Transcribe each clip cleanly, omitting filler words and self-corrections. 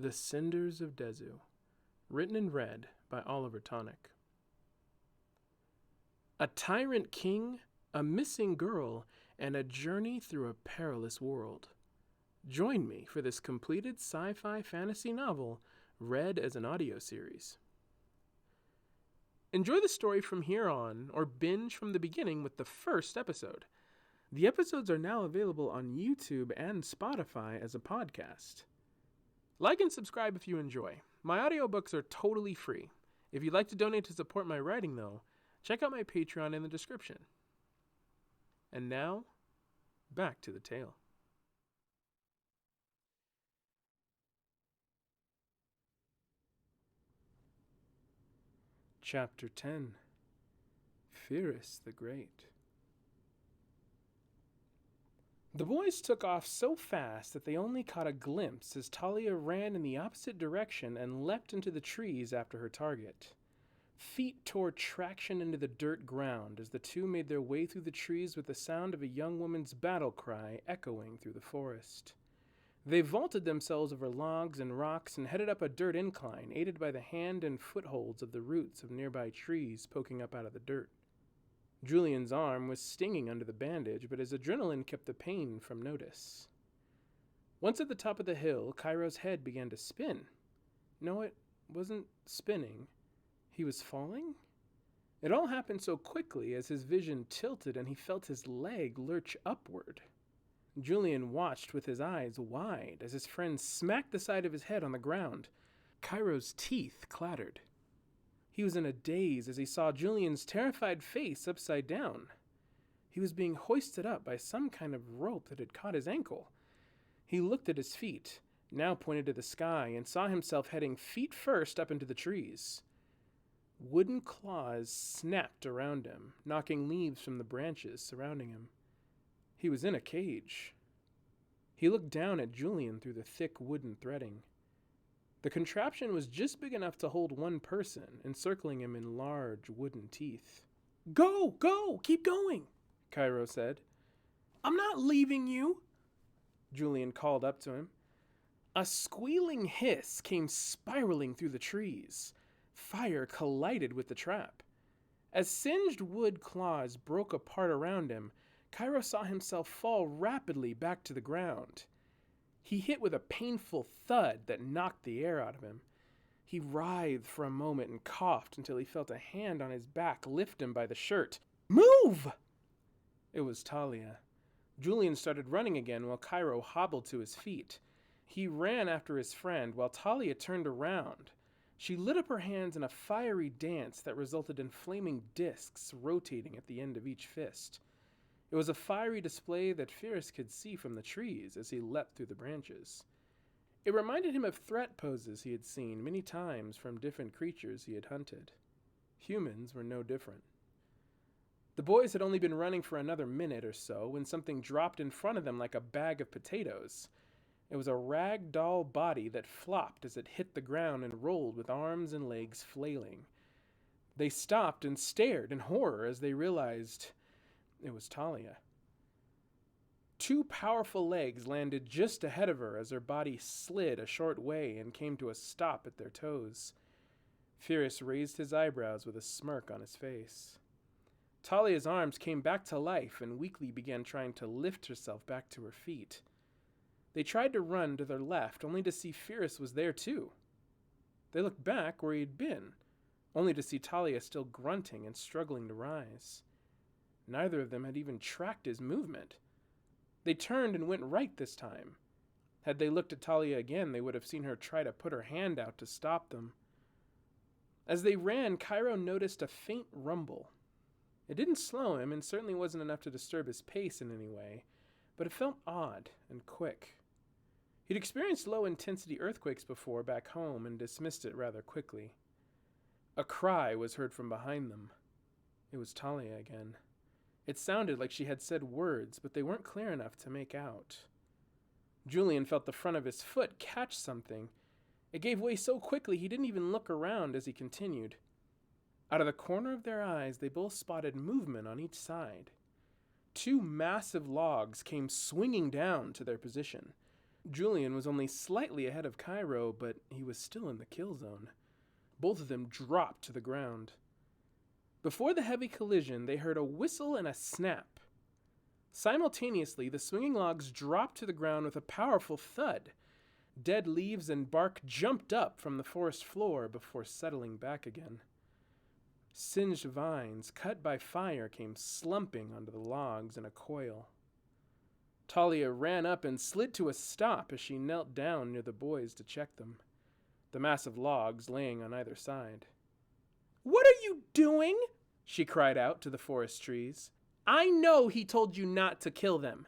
The Cinders of Dezu, written and read by Oliver Tonic. A tyrant king, a missing girl, and a journey through a perilous world. Join me for this completed sci-fi fantasy novel, read as an audio series. Enjoy the story from here on, or binge from the beginning with the first episode. The episodes are now available on YouTube and Spotify as a podcast. Like and subscribe if you enjoy. My audiobooks are totally free. If you'd like to donate to support my writing, though, check out my Patreon in the description. And now, back to the tale. Chapter 10. Firus the Great. The boys took off so fast that they only caught a glimpse as Talia ran in the opposite direction and leapt into the trees after her target. Feet tore traction into the dirt ground as the two made their way through the trees with the sound of a young woman's battle cry echoing through the forest. They vaulted themselves over logs and rocks and headed up a dirt incline, aided by the hand and footholds of the roots of nearby trees poking up out of the dirt. Julian's arm was stinging under the bandage, but his adrenaline kept the pain from notice. Once at the top of the hill, Cairo's head began to spin. No, it wasn't spinning. He was falling? It all happened so quickly as his vision tilted and he felt his leg lurch upward. Julian watched with his eyes wide as his friend smacked the side of his head on the ground. Cairo's teeth clattered. He was in a daze as he saw Julian's terrified face upside down. He was being hoisted up by some kind of rope that had caught his ankle. He looked at his feet, now pointed to the sky, and saw himself heading feet first up into the trees. Wooden claws snapped around him, knocking leaves from the branches surrounding him. He was in a cage. He looked down at Julian through the thick wooden threading. The contraption was just big enough to hold one person, encircling him in large wooden teeth. "Go! Go! Keep going!" Cairo said. "I'm not leaving you!" Julian called up to him. A squealing hiss came spiraling through the trees. Fire collided with the trap. As singed wood claws broke apart around him, Cairo saw himself fall rapidly back to the ground. He hit with a painful thud that knocked the air out of him. He writhed for a moment and coughed until he felt a hand on his back lift him by the shirt. "Move!" It was Talia. Julian started running again while Cairo hobbled to his feet. He ran after his friend while Talia turned around. She lit up her hands in a fiery dance that resulted in flaming discs rotating at the end of each fist. It was a fiery display that Feris could see from the trees as he leapt through the branches. It reminded him of threat poses he had seen many times from different creatures he had hunted. Humans were no different. The boys had only been running for another minute or so when something dropped in front of them like a bag of potatoes. It was a rag doll body that flopped as it hit the ground and rolled with arms and legs flailing. They stopped and stared in horror as they realized it was Talia. Two powerful legs landed just ahead of her as her body slid a short way and came to a stop at their toes. Firus raised his eyebrows with a smirk on his face. Talia's arms came back to life and weakly began trying to lift herself back to her feet. They tried to run to their left, only to see Firus was there too. They looked back where he had been, only to see Talia still grunting and struggling to rise. Neither of them had even tracked his movement. They turned and went right this time. Had they looked at Talia again, they would have seen her try to put her hand out to stop them. As they ran, Cairo noticed a faint rumble. It didn't slow him and certainly wasn't enough to disturb his pace in any way, but it felt odd and quick. He'd experienced low-intensity earthquakes before back home and dismissed it rather quickly. A cry was heard from behind them. It was Talia again. It sounded like she had said words, but they weren't clear enough to make out. Julian felt the front of his foot catch something. It gave way so quickly he didn't even look around as he continued. Out of the corner of their eyes, they both spotted movement on each side. Two massive logs came swinging down to their position. Julian was only slightly ahead of Cairo, but he was still in the kill zone. Both of them dropped to the ground. Before the heavy collision, they heard a whistle and a snap. Simultaneously, the swinging logs dropped to the ground with a powerful thud. Dead leaves and bark jumped up from the forest floor before settling back again. Singed vines, cut by fire, came slumping onto the logs in a coil. Talia ran up and slid to a stop as she knelt down near the boys to check them, the massive logs laying on either side. "What are you doing?" she cried out to the forest trees. "I know he told you not to kill them."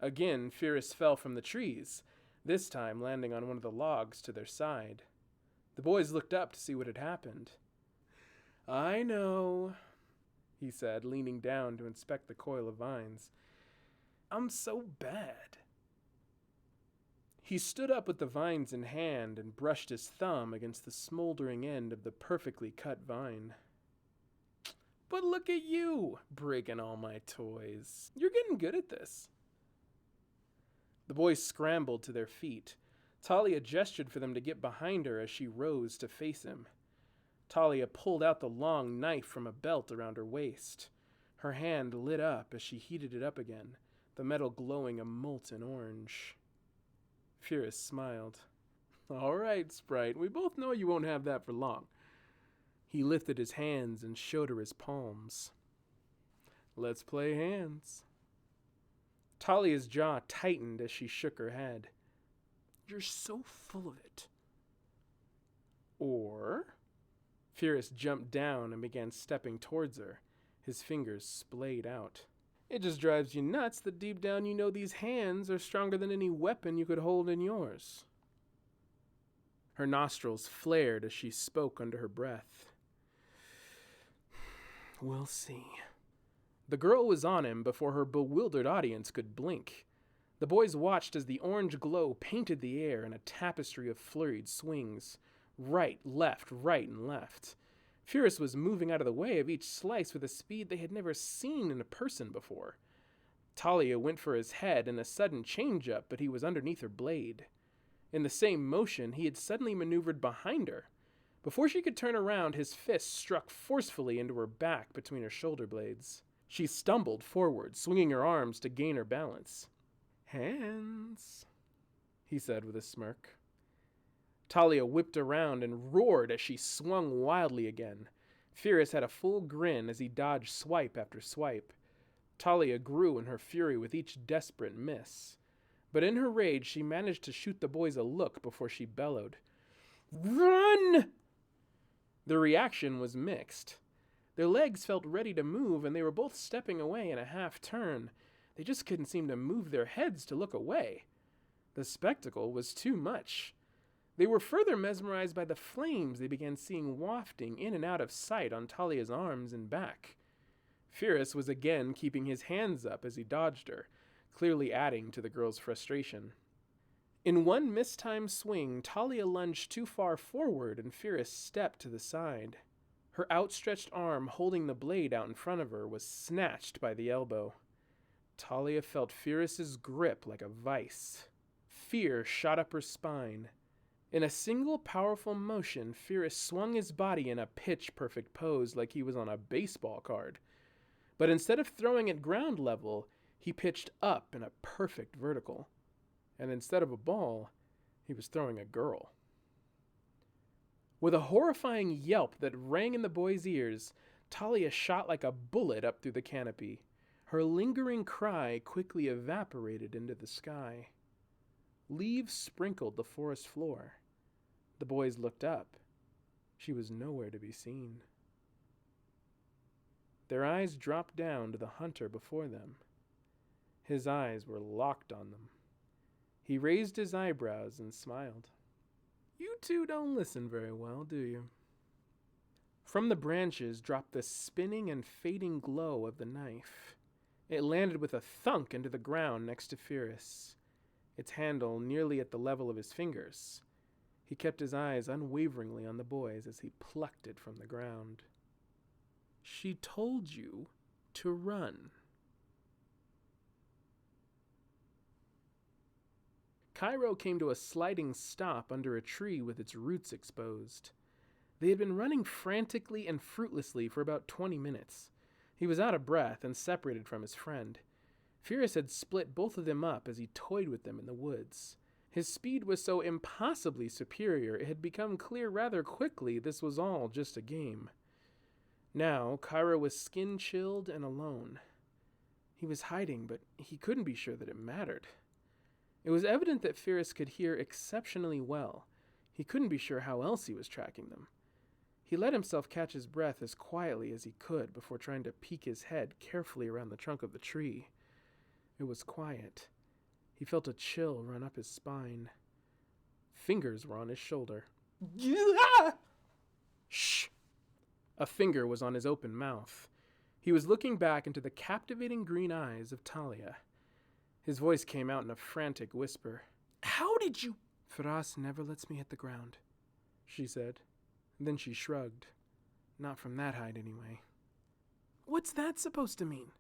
Again, Feris fell from the trees, this time landing on one of the logs to their side. The boys looked up to see what had happened. "I know," he said, leaning down to inspect the coil of vines. "I'm so bad." He stood up with the vines in hand and brushed his thumb against the smoldering end of the perfectly cut vine. "But look at you, breaking all my toys. You're getting good at this." The boys scrambled to their feet. Talia gestured for them to get behind her as she rose to face him. Talia pulled out the long knife from a belt around her waist. Her hand lit up as she heated it up again, the metal glowing a molten orange. Firus smiled. "All right, Sprite, we both know you won't have that for long." He lifted his hands and showed her his palms. "Let's play hands." Talia's jaw tightened as she shook her head. "You're so full of it." Or... Firus jumped down and began stepping towards her, his fingers splayed out. "It just drives you nuts that deep down you know these hands are stronger than any weapon you could hold in yours." Her nostrils flared as she spoke under her breath. "We'll see." The girl was on him before her bewildered audience could blink. The boys watched as the orange glow painted the air in a tapestry of flurried swings. Right, and left. Firus was moving out of the way of each slice with a speed they had never seen in a person before. Talia went for his head in a sudden change-up, but he was underneath her blade. In the same motion, he had suddenly maneuvered behind her. Before she could turn around, his fist struck forcefully into her back between her shoulder blades. She stumbled forward, swinging her arms to gain her balance. "Hands," he said with a smirk. Talia whipped around and roared as she swung wildly again. Firus had a full grin as he dodged swipe after swipe. Talia grew in her fury with each desperate miss. But in her rage, she managed to shoot the boys a look before she bellowed, "Run!" The reaction was mixed. Their legs felt ready to move, and they were both stepping away in a half-turn. They just couldn't seem to move their heads to look away. The spectacle was too much. They were further mesmerized by the flames they began seeing wafting in and out of sight on Talia's arms and back. Firus was again keeping his hands up as he dodged her, clearly adding to the girl's frustration. In one mistimed swing, Talia lunged too far forward and Firus stepped to the side. Her outstretched arm holding the blade out in front of her was snatched by the elbow. Talia felt Firus's grip like a vice. Fear shot up her spine. In a single powerful motion, Firus swung his body in a pitch-perfect pose like he was on a baseball card. But instead of throwing at ground level, he pitched up in a perfect vertical. And instead of a ball, he was throwing a girl. With a horrifying yelp that rang in the boy's ears, Talia shot like a bullet up through the canopy. Her lingering cry quickly evaporated into the sky. Leaves sprinkled the forest floor. The boys looked up. She was nowhere to be seen. Their eyes dropped down to the hunter before them. His eyes were locked on them. He raised his eyebrows and smiled. "You two don't listen very well, do you?" From the branches dropped the spinning and fading glow of the knife. It landed with a thunk into the ground next to Firus, its handle nearly at the level of his fingers. He kept his eyes unwaveringly on the boys as he plucked it from the ground. "She told you to run." Cairo came to a sliding stop under a tree with its roots exposed. They had been running frantically and fruitlessly for about 20 minutes. He was out of breath and separated from his friend. Firus had split both of them up as he toyed with them in the woods. His speed was so impossibly superior, it had become clear rather quickly this was all just a game. Now, Cairo was skin-chilled and alone. He was hiding, but he couldn't be sure that it mattered. It was evident that Feris could hear exceptionally well. He couldn't be sure how else he was tracking them. He let himself catch his breath as quietly as he could before trying to peek his head carefully around the trunk of the tree. It was quiet. He felt a chill run up his spine. Fingers were on his shoulder. Shh! A finger was on his open mouth. He was looking back into the captivating green eyes of Talia. His voice came out in a frantic whisper. How did you... Firus never lets me hit the ground, she said. Then she shrugged. Not from that height, anyway. What's that supposed to mean?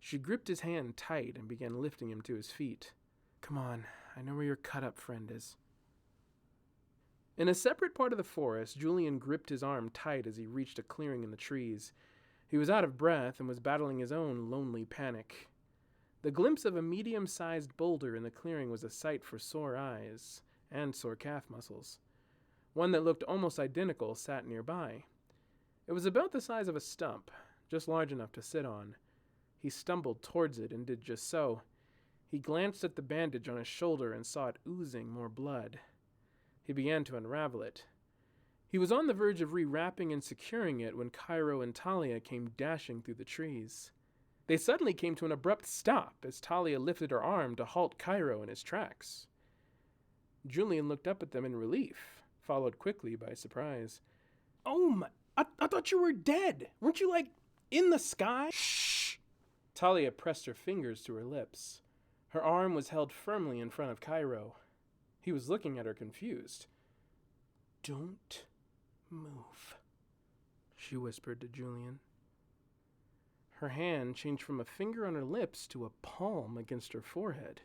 She gripped his hand tight and began lifting him to his feet. Come on, I know where your cut-up friend is. In a separate part of the forest, Julian gripped his arm tight as he reached a clearing in the trees. He was out of breath and was battling his own lonely panic. The glimpse of a medium-sized boulder in the clearing was a sight for sore eyes and sore calf muscles. One that looked almost identical sat nearby. It was about the size of a stump, just large enough to sit on. He stumbled towards it and did just so. He glanced at the bandage on his shoulder and saw it oozing more blood. He began to unravel it. He was on the verge of rewrapping and securing it when Cairo and Talia came dashing through the trees. They suddenly came to an abrupt stop as Talia lifted her arm to halt Cairo in his tracks. Julian looked up at them in relief, followed quickly by surprise. Oh my, I thought you were dead. Weren't you, in the sky? Shh! Talia pressed her fingers to her lips. Her arm was held firmly in front of Cairo. He was looking at her confused. Don't move, she whispered to Julian. Her hand changed from a finger on her lips to a palm against her forehead.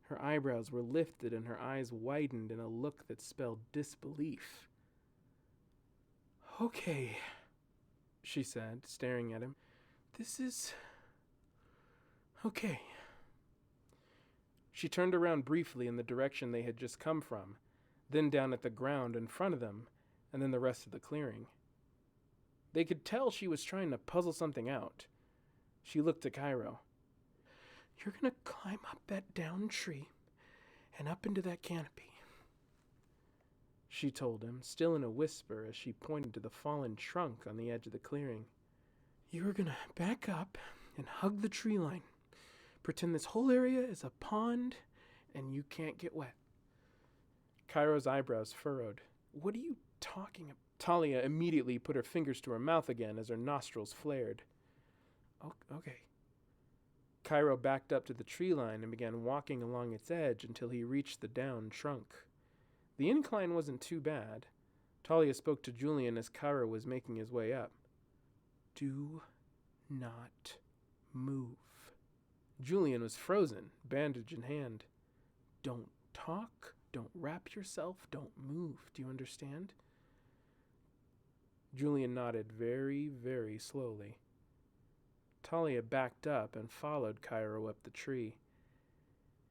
Her eyebrows were lifted and her eyes widened in a look that spelled disbelief. Okay, she said, staring at him. This is... okay. She turned around briefly in the direction they had just come from, then down at the ground in front of them, and then the rest of the clearing. They could tell she was trying to puzzle something out. She looked to Cairo. You're going to climb up that downed tree and up into that canopy, she told him, still in a whisper as she pointed to the fallen trunk on the edge of the clearing. You're going to back up and hug the tree line. Pretend this whole area is a pond and you can't get wet. Cairo's eyebrows furrowed. What are you talking about? Talia immediately put her fingers to her mouth again as her nostrils flared. Okay. Cairo backed up to the tree line and began walking along its edge until he reached the downed trunk. The incline wasn't too bad. Talia spoke to Julian as Cairo was making his way up. Do not move. Julian was frozen, bandage in hand. Don't talk, don't wrap yourself, don't move. Do you understand? Julian nodded very, very slowly. Talia backed up and followed Cairo up the tree.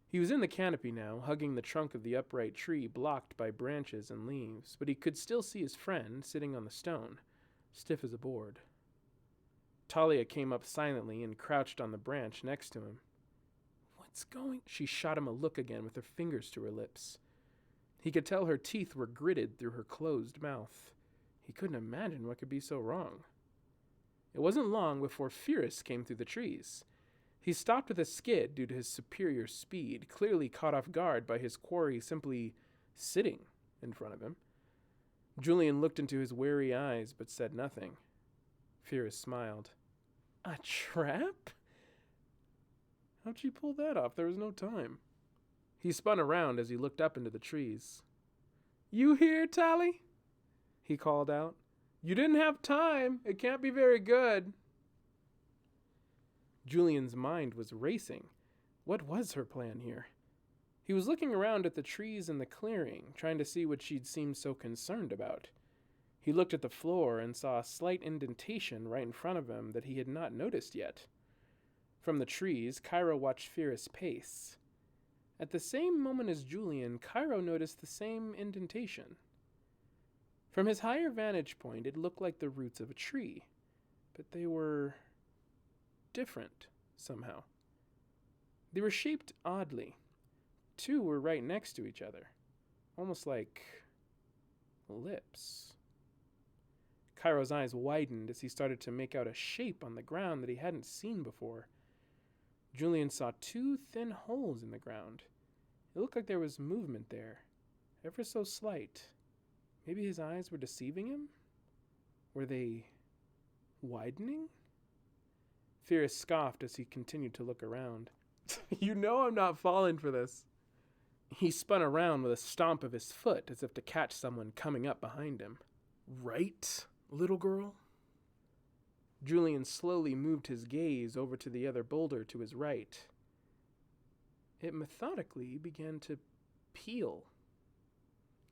He was in the canopy now, hugging the trunk of the upright tree blocked by branches and leaves, but he could still see his friend sitting on the stone, stiff as a board. Talia came up silently and crouched on the branch next to him. What's going... She shot him a look again with her fingers to her lips. He could tell her teeth were gritted through her closed mouth. He couldn't imagine what could be so wrong. It wasn't long before Firus came through the trees. He stopped with a skid due to his superior speed, clearly caught off guard by his quarry simply sitting in front of him. Julian looked into his wary eyes but said nothing. Firus smiled. A trap? How'd you pull that off? There was no time. He spun around as he looked up into the trees. You here, Tally? He called out. You didn't have time. It can't be very good. Julian's mind was racing. What was her plan here? He was looking around at the trees in the clearing, trying to see what she'd seemed so concerned about. He looked at the floor and saw a slight indentation right in front of him that he had not noticed yet. From the trees, Cairo watched Feris pace. At the same moment as Julian, Cairo noticed the same indentation. From his higher vantage point, it looked like the roots of a tree, but they were different somehow. They were shaped oddly. Two were right next to each other, almost like lips. Cairo's eyes widened as he started to make out a shape on the ground that he hadn't seen before. Julian saw two thin holes in the ground. It looked like there was movement there, ever so slight. Maybe his eyes were deceiving him? Were they widening? Firus scoffed as he continued to look around. You know I'm not falling for this. He spun around with a stomp of his foot as if to catch someone coming up behind him. Right, little girl? Julian slowly moved his gaze over to the other boulder to his right. It methodically began to peel.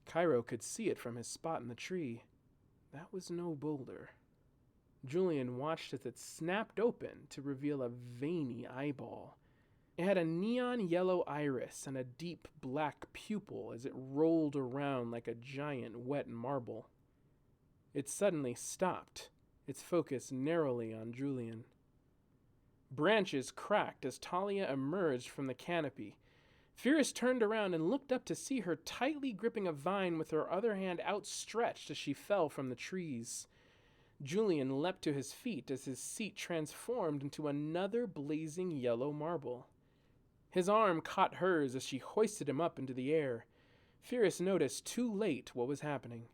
Cairo could see it from his spot in the tree. That was no boulder. Julian watched as it snapped open to reveal a veiny eyeball. It had a neon yellow iris and a deep black pupil as it rolled around like a giant wet marble. It suddenly stopped, its focus narrowly on Julian. Branches cracked as Talia emerged from the canopy. Firus turned around and looked up to see her tightly gripping a vine with her other hand outstretched as she fell from the trees. Julian leapt to his feet as his seat transformed into another blazing yellow marble. His arm caught hers as she hoisted him up into the air. Firus noticed too late what was happening.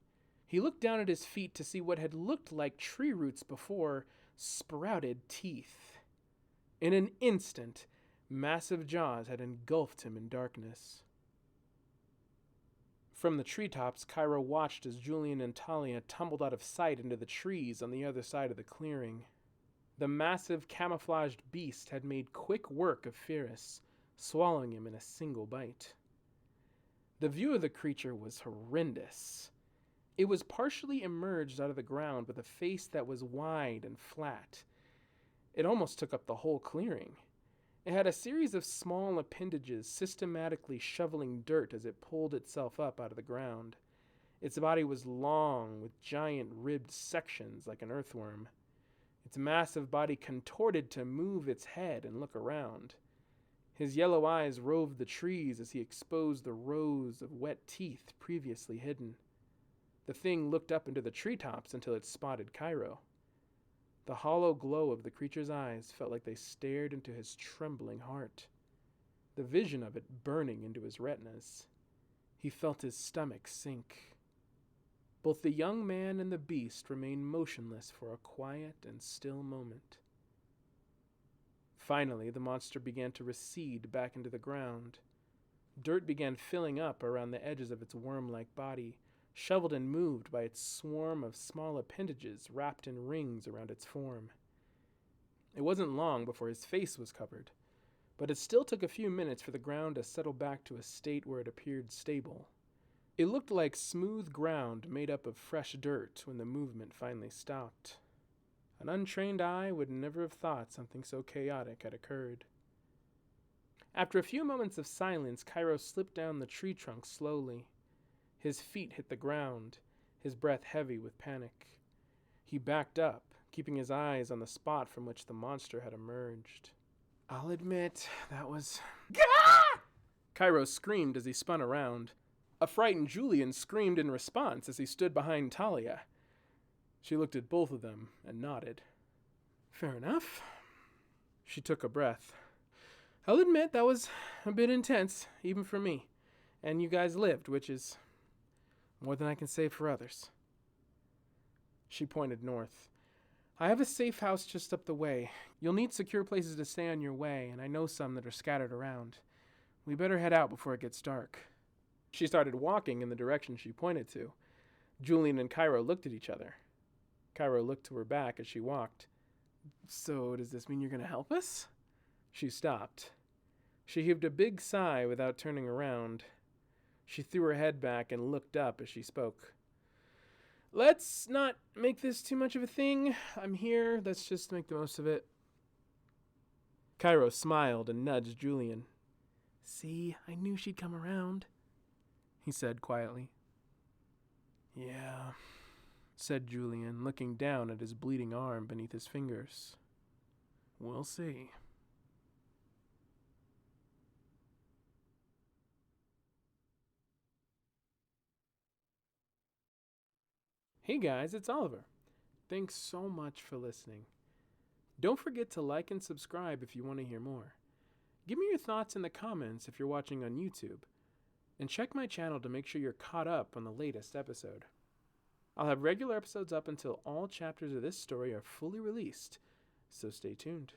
He looked down at his feet to see what had looked like tree roots before sprouted teeth. In an instant, massive jaws had engulfed him in darkness. From the treetops, Cairo watched as Julian and Talia tumbled out of sight into the trees on the other side of the clearing. The massive camouflaged beast had made quick work of Feris, swallowing him in a single bite. The view of the creature was horrendous. It was partially emerged out of the ground with a face that was wide and flat. It almost took up the whole clearing. It had a series of small appendages systematically shoveling dirt as it pulled itself up out of the ground. Its body was long, with giant ribbed sections like an earthworm. Its massive body contorted to move its head and look around. His yellow eyes roved the trees as he exposed the rows of wet teeth previously hidden. The thing looked up into the treetops until it spotted Cairo. The hollow glow of the creature's eyes felt like they stared into his trembling heart, the vision of it burning into his retinas. He felt his stomach sink. Both the young man and the beast remained motionless for a quiet and still moment. Finally, the monster began to recede back into the ground. Dirt began filling up around the edges of its worm-like body, shoveled and moved by its swarm of small appendages wrapped in rings around its form. It wasn't long before his face was covered, but it still took a few minutes for the ground to settle back to a state where it appeared stable. It looked like smooth ground made up of fresh dirt when the movement finally stopped. An untrained eye would never have thought something so chaotic had occurred. After a few moments of silence, Cairo slipped down the tree trunk slowly. His feet hit the ground, his breath heavy with panic. He backed up, keeping his eyes on the spot from which the monster had emerged. I'll admit, that was... Gah! Cairo screamed as he spun around. A frightened Julian screamed in response as he stood behind Talia. She looked at both of them and nodded. Fair enough. She took a breath. I'll admit that was a bit intense, even for me. And you guys lived, which is more than I can say for others. She pointed north. I have a safe house just up the way. You'll need secure places to stay on your way, and I know some that are scattered around. We better head out before it gets dark. She started walking in the direction she pointed to. Julian and Cairo looked at each other. Cairo looked to her back as she walked. So, does this mean you're going to help us? She stopped. She heaved a big sigh without turning around. She threw her head back and looked up as she spoke. Let's not make this too much of a thing. I'm here. Let's just make the most of it. Cairo smiled and nudged Julian. See, I knew she'd come around, he said quietly. Yeah, said Julian, looking down at his bleeding arm beneath his fingers. We'll see. Hey guys, it's Oliver. Thanks so much for listening. Don't forget to like and subscribe if you want to hear more. Give me your thoughts in the comments if you're watching on YouTube. And check my channel to make sure you're caught up on the latest episode. I'll have regular episodes up until all chapters of this story are fully released, so stay tuned.